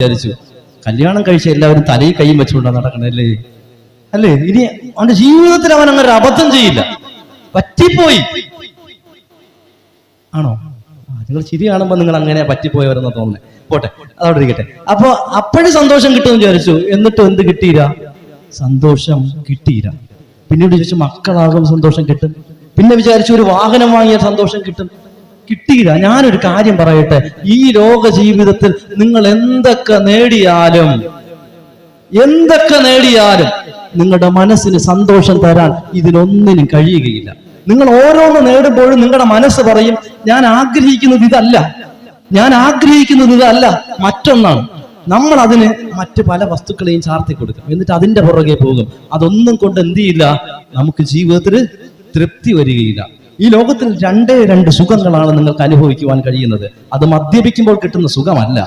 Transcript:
വിചാരിച്ചു. കല്യാണം കഴിച്ച എല്ലാവരും തലയിൽ കൈയും വെച്ചുകൊണ്ടാണ് നടക്കണല്ലേ? അല്ലേ? ഇനി അവന്റെ ജീവിതത്തിൽ അവൻ അങ്ങനെ ഒരു അബദ്ധം ചെയ്യില്ല. പറ്റിപ്പോയി ആണോ? നിങ്ങൾ ചിരി കാണുമ്പോൾ നിങ്ങൾ അങ്ങനെ പറ്റിപ്പോയവരെന്ന് തോന്നുന്നത്. പോട്ടെ, അതവിടെ ഇരിക്കട്ടെ. അപ്പൊ അപ്പോഴും സന്തോഷം കിട്ടുമെന്ന് വിചാരിച്ചു. എന്നിട്ടും എന്ത് കിട്ടിയില്ല? സന്തോഷം കിട്ടിയില്ല. പിന്നീട് ചോദിച്ചു മക്കളാകും സന്തോഷം കിട്ടും. പിന്നെ വിചാരിച്ചു ഒരു വാഹനം വാങ്ങിയ സന്തോഷം കിട്ടും. കിട്ടിയില്ല. ഞാനൊരു കാര്യം പറയട്ടെ, ഈ ലോക ജീവിതത്തിൽ നിങ്ങൾ എന്തൊക്കെ നേടിയാലും നിങ്ങളുടെ മനസ്സിന് സന്തോഷം തരാൻ ഇതിനൊന്നിനും കഴിയുകയില്ല. നിങ്ങൾ ഓരോന്ന് നേടുമ്പോഴും നിങ്ങളുടെ മനസ്സ് പറയും ഞാൻ ആഗ്രഹിക്കുന്നത് ഇതല്ല, മറ്റൊന്നാണ്. നമ്മൾ അതിന് മറ്റു പല വസ്തുക്കളെയും ചാർത്തി കൊടുക്കും. എന്നിട്ട് അതിന്റെ പുറകെ പോകും. അതൊന്നും കൊണ്ട് എന്ത് ചെയ്യില്ല, നമുക്ക് ജീവിതത്തിൽ തൃപ്തി വരികയില്ല. ഈ ലോകത്തിൽ രണ്ടേ രണ്ട് സുഖങ്ങളാണ് നിങ്ങൾക്ക് അനുഭവിക്കുവാൻ കഴിയുന്നത്. അത് മദ്യപിക്കുമ്പോൾ കിട്ടുന്ന സുഖമല്ല.